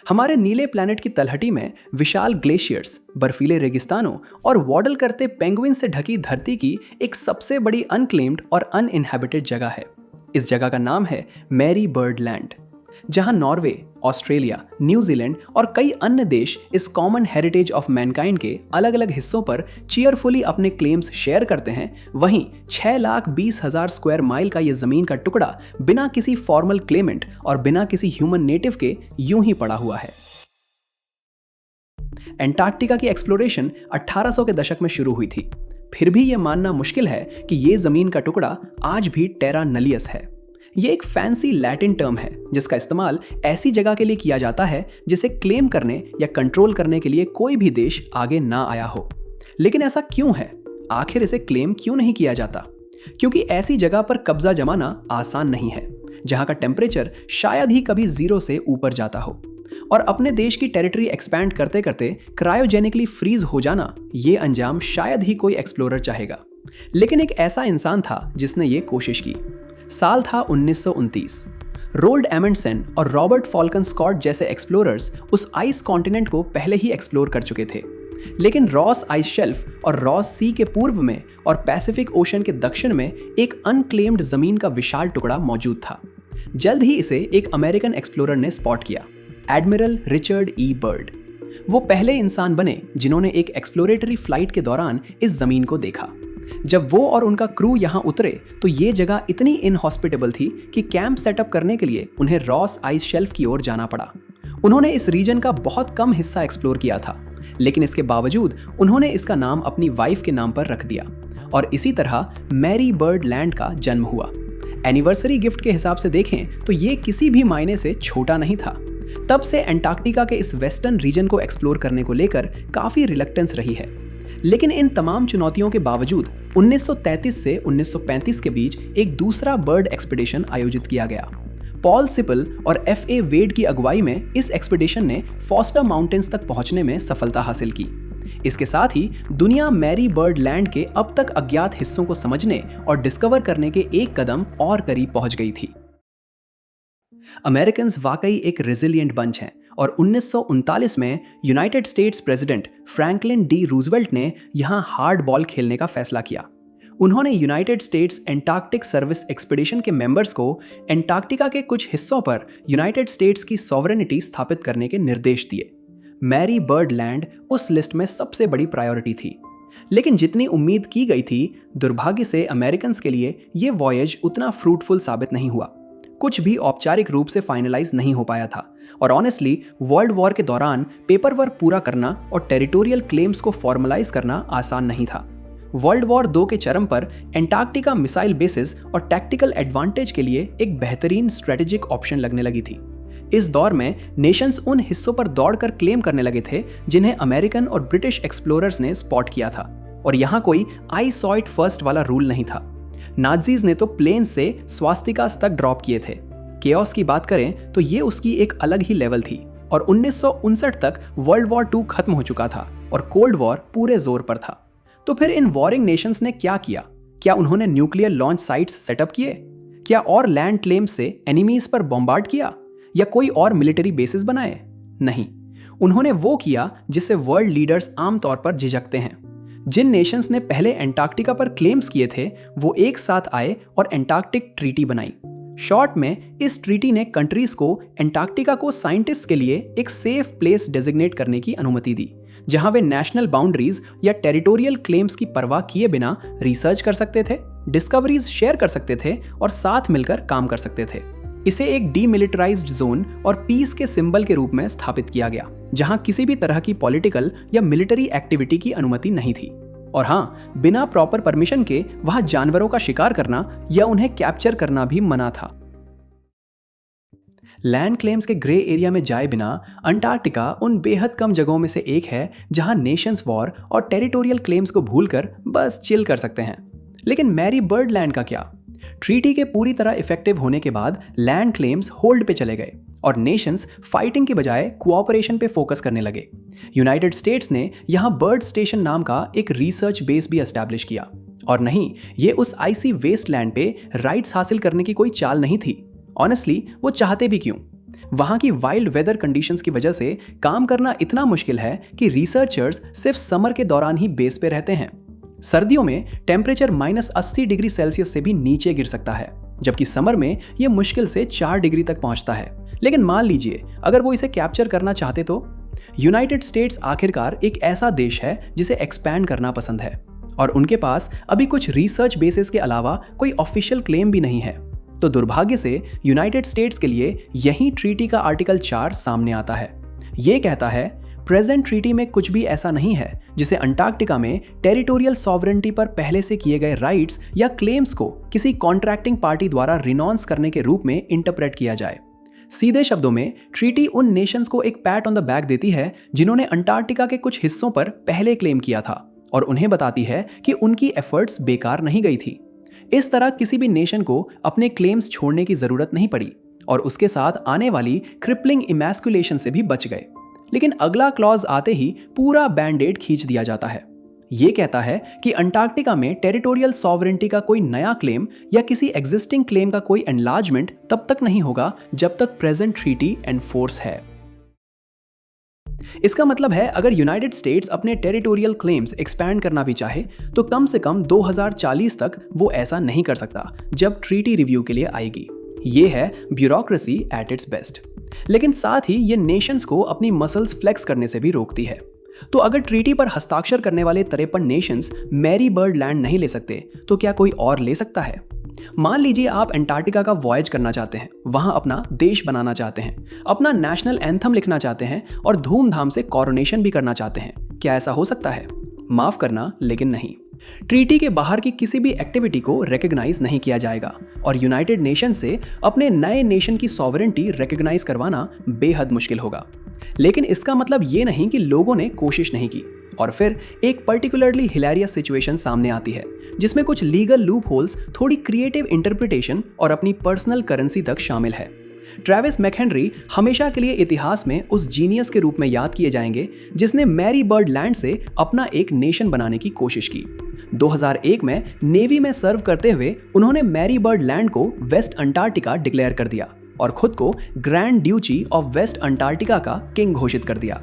हमारे नीले प्लैनेट की तलहटी में विशाल ग्लेशियर्स, बर्फीले रेगिस्तानों और वॉडल करते पेंगुइन से ढकी धरती की एक सबसे बड़ी अनक्लेम्ड और अनइनहैबिटेड जगह है। इस जगह का नाम है मैरी बर्ड लैंड, जहां नॉर्वे, ऑस्ट्रेलिया, न्यूजीलैंड और कई अन्य देश इस कॉमन हेरिटेज ऑफ मैनकाइंड के अलग अलग हिस्सों पर चीयरफुली अपने क्लेम्स शेयर करते हैं। वहीं 6,20,000 स्क्वायर माइल का यह जमीन का टुकड़ा बिना किसी फॉर्मल क्लेमेंट और बिना किसी ह्यूमन नेटिव के यूं ही पड़ा हुआ है। एंटार्क्टिका की एक्सप्लोरेशन 1800 के दशक में शुरू हुई थी। फिर भी यह मानना मुश्किल है कि यह जमीन का टुकड़ा आज भी टेरा नलियस है। ये एक फैंसी लैटिन टर्म है जिसका इस्तेमाल ऐसी जगह के लिए किया जाता है जिसे क्लेम करने या कंट्रोल करने के लिए कोई भी देश आगे ना आया हो। लेकिन ऐसा क्यों है? आखिर इसे क्लेम क्यों नहीं किया जाता? क्योंकि ऐसी जगह पर कब्जा जमाना आसान नहीं है, जहां का टेम्परेचर शायद ही कभी 0 से ऊपर जाता हो। और अपने देश की टेरिटरी एक्सपैंड करते करते क्रायोजेनिकली फ्रीज हो जाना, ये अंजाम शायद ही कोई एक्सप्लोरर चाहेगा। लेकिन एक ऐसा इंसान था जिसने ये कोशिश की। साल था 1929। रोल्ड एमंडसन और रॉबर्ट फॉल्कन स्कॉट जैसे एक्सप्लोरर्स उस आइस कॉन्टिनेंट को पहले ही एक्सप्लोर कर चुके थे। लेकिन रॉस आइस शेल्फ और रॉस सी के पूर्व में और पैसिफिक ओशन के दक्षिण में एक अनक्लेम्ड जमीन का विशाल टुकड़ा मौजूद था। जल्द ही इसे एक अमेरिकन एक्सप्लोरर ने स्पॉट किया, एडमिरल रिचर्ड ई बर्ड। वो पहले इंसान बने जिन्होंने एक एक्सप्लोरेटरी फ्लाइट के दौरान इस जमीन को देखा। जब वो और उनका क्रू यहाँ उतरे तो ये जगह इतनी इनहॉस्पिटेबल थी कि कैंप सेटअप करने के लिए उन्हें रॉस आइस शेल्फ की ओर जाना पड़ा। उन्होंने इस रीजन का बहुत कम हिस्सा एक्सप्लोर किया था, लेकिन इसके बावजूद उन्होंने इसका नाम अपनी वाइफ के नाम पर रख दिया और इसी तरह मैरी बर्ड लैंड का जन्म हुआ। एनिवर्सरी गिफ्ट के हिसाब से देखें तो ये किसी भी मायने से छोटा नहीं था। तब से एंटार्क्टिका के इस वेस्टर्न रीजन को एक्सप्लोर करने को लेकर काफ़ी रिलक्टेंस रही है। लेकिन इन तमाम चुनौतियों के बावजूद 1933 से 1935 के बीच एक दूसरा बर्ड एक्सपीडिशन आयोजित किया गया। पॉल सिपल और F.A. वेड की अगुवाई में इस एक्सपीडिशन ने फॉस्टर माउंटेन्स तक पहुंचने में सफलता हासिल की। इसके साथ ही दुनिया मैरी बर्ड लैंड के अब तक अज्ञात हिस्सों को समझने और डिस्कवर करने के एक कदम और करीब पहुंच गई थी। अमेरिकन्स वाकई एक रेजिलिएंट बंच हैं और 1939 में United states president Franklin D Roosevelt ने यहां हार्ड बॉल खेलने का फैसला किया। उन्होंने United states Antarctic service expedition के मेंबर्स को एंटार्क्टिका के कुछ हिस्सों पर यूनाइटेड स्टेट्स की सॉवरेनिटी स्थापित करने के निर्देश दिए। मैरी बर्ड लैंड उस लिस्ट में सबसे बड़ी प्रायोरिटी थी। लेकिन जितनी उम्मीद की गई थी, दुर्भाग्य से अमेरिकन्स के लिए ये वॉयेज उतना फ्रूटफुल साबित नहीं हुआ। कुछ भी औपचारिक रूप से फाइनलाइज नहीं हो पाया था और ऑनेस्टली वर्ल्ड वॉर के दौरान पेपर वर्क पूरा करना और टेरिटोरियल क्लेम्स को फॉर्मलाइज करना आसान नहीं था। वर्ल्ड वॉर 2 के चरम पर एंटार्क्टिका मिसाइल बेसिस और टैक्टिकल एडवांटेज के लिए एक बेहतरीन स्ट्रेटेजिक ऑप्शन लगने लगी थी। इस दौर में नेशंस उन हिस्सों पर दौड़कर क्लेम करने लगे थे जिन्हें अमेरिकन और ब्रिटिश एक्सप्लोरर्स ने स्पॉट किया था, और यहाँ कोई आई सॉ इट फर्स्ट वाला रूल नहीं था। नाज़ीज़ ने तो प्लेन से स्वास्तिकास तक ड्रॉप किए थे। केओस की बात करें तो ये उसकी एक अलग ही लेवल थी और 1959 तक वर्ल्ड वॉर 2 खत्म हो चुका था और कोल्ड वॉर पूरे जोर पर था। तो फिर इन वॉरिंग नेशंस ने क्या किया? क्या उन्होंने न्यूक्लियर लॉन्च साइट्स सेटअप किए? क्या और लैंड क्लेम्स से एनिमीज पर बॉम्बार्ड किया या कोई और मिलिट्री बेसिस बनाए? नहीं, उन्होंने वो किया जिससे वर्ल्ड लीडर्स आमतौर पर झिझकते हैं। जिन नेशंस ने पहले एंटार्क्टिका पर क्लेम्स किए थे वो एक साथ आए और एंटार्क्टिक ट्रीटी बनाई। शॉर्ट में इस ट्रीटी ने कंट्रीज को एंटार्क्टिका को साइंटिस्ट के लिए एक सेफ प्लेस डेजिग्नेट करने की अनुमति दी, जहां वे नेशनल बाउंड्रीज या टेरिटोरियल क्लेम्स की परवाह किए बिना रिसर्च कर सकते थे, डिस्कवरीज शेयर कर सकते थे और साथ मिलकर काम कर सकते थे। इसे एक डीमिलिटराइज्ड जोन और पीस के सिंबल के रूप में स्थापित किया गया, जहां किसी भी तरह की पॉलिटिकल या मिलिट्री एक्टिविटी की अनुमति नहीं थी। और हाँ, बिना प्रॉपर परमिशन के वहां जानवरों का शिकार करना या उन्हें कैप्चर करना भी मना था। लैंड क्लेम्स के ग्रे एरिया में जाए बिना अंटार्कटिका उन बेहद कम जगहों में से एक है जहां नेशंस वॉर और टेरिटोरियल क्लेम्स को भूलकर बस चिल कर सकते हैं। लेकिन मैरी बर्ड लैंड का क्या? ट्रीटी के पूरी तरह इफेक्टिव होने के बाद लैंड क्लेम्स होल्ड पे चले गए और नेशंस फाइटिंग के बजाय कोऑपरेशन पे फोकस करने लगे। यूनाइटेड स्टेट्स ने यहाँ बर्ड स्टेशन नाम का एक रिसर्च बेस भी एस्टैब्लिश किया। और नहीं, ये उस आइसी वेस्टलैंड पे राइट्स हासिल करने की कोई चाल नहीं थी। ऑनेस्टली वो चाहते भी क्यों? वहां की वाइल्ड वेदर कंडीशंस की वजह से काम करना इतना मुश्किल है कि रिसर्चर्स सिर्फ समर के दौरान ही बेस पे रहते हैं। सर्दियों में टेम्परेचर -80 डिग्री सेल्सियस से भी नीचे गिर सकता है, जबकि समर में यह मुश्किल से 4 डिग्री तक पहुंचता है। लेकिन मान लीजिए अगर वो इसे कैप्चर करना चाहते तो। यूनाइटेड स्टेट्स आखिरकार एक ऐसा देश है जिसे एक्सपैंड करना पसंद है, और उनके पास अभी कुछ रिसर्च बेसिस के अलावा कोई ऑफिशियल क्लेम भी नहीं है। तो दुर्भाग्य से यूनाइटेड स्टेट्स के लिए यही ट्रीटी का आर्टिकल 4 सामने आता है। ये कहता है, प्रेजेंट ट्रीटी में कुछ भी ऐसा नहीं है जिसे अंटार्कटिका में टेरिटोरियल सॉवरेनिटी पर पहले से किए गए राइट्स या क्लेम्स को किसी कॉन्ट्रैक्टिंग पार्टी द्वारा रिनॉन्स करने के रूप में इंटरप्रेट किया जाए। सीधे शब्दों में ट्रीटी उन नेशंस को एक पैट ऑन द बैक देती है जिन्होंने अंटार्कटिका के कुछ हिस्सों पर पहले क्लेम किया था, और उन्हें बताती है कि उनकी एफर्ट्स बेकार नहीं गई थी। इस तरह किसी भी नेशन को अपने क्लेम्स छोड़ने की जरूरत नहीं पड़ी और उसके साथ आने वाली क्रिपलिंग इमैस्कुलेशन से भी बच गए। लेकिन अगला क्लॉज आते ही पूरा बैंडेड खींच दिया जाता है। ये कहता है कि अंटार्कटिका में टेरिटोरियल सॉवरेनिटी का कोई नया क्लेम या किसी एग्जिस्टिंग क्लेम का कोई एनलार्जमेंट तब तक नहीं होगा जब तक प्रेजेंट ट्रीटी एंड फोर्स है। इसका मतलब है अगर यूनाइटेड स्टेट्स अपने टेरिटोरियल क्लेम्स एक्सपैंड करना भी चाहे तो कम से कम 2040 तक वो ऐसा नहीं कर सकता जब ट्रीटी रिव्यू के लिए आएगी। ये है ब्यूरोक्रेसी एट इट्स बेस्ट। लेकिन साथ ही ये नेशंस को अपनी मसल्स फ्लेक्स करने से भी रोकती है। तो अगर ट्रीटी पर हस्ताक्षर करने वाले 53 नेशंस मैरी बर्ड लैंड नहीं ले सकते तो क्या कोई और ले सकता है? मान लीजिए आप अंटार्कटिका का वॉयज करना चाहते हैं, वहां अपना देश बनाना चाहते हैं, अपना नेशनल एंथम लिखना चाहते हैं और धूमधाम से कॉरोनेशन भी करना चाहते हैं। क्या ऐसा हो सकता है? माफ करना, लेकिन नहीं। ट्रीटी के बाहर की किसी भी एक्टिविटी को रिकॉग्नाइज नहीं किया जाएगा और यूनाइटेड नेशन से अपने नए नेशन की सॉवरेनिटी रिकॉग्नाइज करवाना बेहद मुश्किल होगा। लेकिन इसका मतलब ये नहीं कि लोगों ने कोशिश नहीं की। और फिर एक पर्टिकुलरली हिलेरियस सिचुएशन सामने आती है जिसमें कुछ लीगल लूप होल्स, थोड़ी क्रिएटिव इंटरप्रिटेशन और अपनी पर्सनल करेंसी तक शामिल है। ट्रेविस मैकहेनरी हमेशा के लिए इतिहास में उस जीनियस के रूप में याद किए जाएंगे जिसने मैरी बर्ड लैंड से अपना एक नेशन बनाने की कोशिश की। 2001 में नेवी में सर्व करते हुए उन्होंने मैरी बर्ड लैंड को वेस्ट अंटार्कटिका डिक्लेयर कर दिया और खुद को ग्रैंड ड्यूची ऑफ वेस्ट अंटार्कटिका का किंग घोषित कर दिया।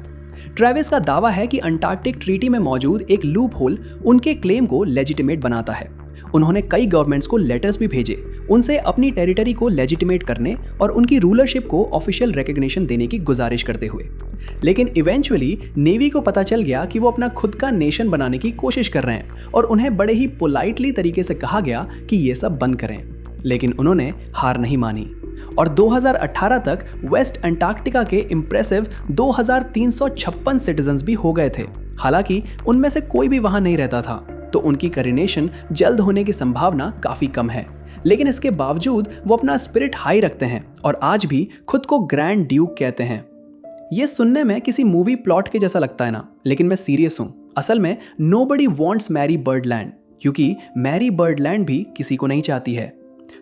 ट्रेविस का दावा है कि अंटार्कटिक ट्रीटी में मौजूद एक लूप होल उनके क्लेम को लेजिटिमेट बनाता है। उन्होंने कई गवर्नमेंट्स को लेटर्स भी भेजे, उनसे अपनी टेरिटरी को लेजिटिमेट करने और उनकी रूलरशिप को ऑफिशियल रिकॉग्निशन देने की गुजारिश करते हुए। लेकिन इवेंचुअली नेवी को पता चल गया कि वो अपना खुद का नेशन बनाने की कोशिश कर रहे हैं और उन्हें बड़े ही पोलाइटली तरीके से कहा गया कि ये सब बंद करें। लेकिन उन्होंने हार नहीं मानी और 2018 तक वेस्ट अंटार्कटिका के इंप्रेसिव 2356 सिटीजन्स भी हो गए थे। हालांकि उनमें से कोई भी वहां नहीं रहता था, तो उनकी कॉरोनेशन जल्द होने की संभावना काफी कम है। लेकिन इसके बावजूद वो अपना स्पिरिट हाई रखते हैं और आज भी खुद को ग्रैंड ड्यूक कहते हैं। ये सुनने में किसी मूवी प्लॉट के जैसा लगता है ना, लेकिन मैं सीरियस हूँ। असल में nobody wants Marie Byrd Land, क्योंकि मैरी बर्ड लैंड भी किसी को नहीं चाहती है।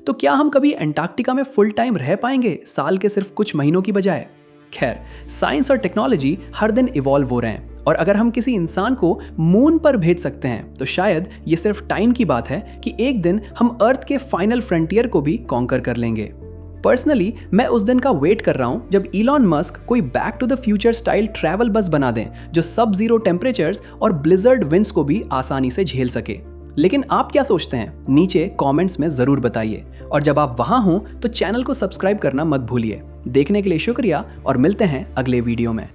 तो क्या हम कभी अंटार्कटिका में फुल टाइम रह पाएंगे, साल के सिर्फ कुछ महीनों की बजाय? खैर, साइंस और टेक्नोलॉजी हर दिन इवॉल्व हो रहे हैं और अगर हम किसी इंसान को मून पर भेज सकते हैं तो शायद ये सिर्फ टाइम की बात है कि एक दिन हम अर्थ के फाइनल फ्रंटियर को भी कॉन्कर कर लेंगे। पर्सनली मैं उस दिन का वेट कर रहा हूं जब इलॉन मस्क कोई back to the future style travel bus बना दें जो सब जीरो टेम्परेचर्स और ब्लिजर्ड विंड्स को भी आसानी से झेल सके। लेकिन आप क्या सोचते हैं? नीचे कमेंट्स में जरूर बताइए और जब आप वहां हो तो चैनल को सब्सक्राइब करना मत भूलिए। देखने के लिए शुक्रिया और मिलते हैं अगले वीडियो में।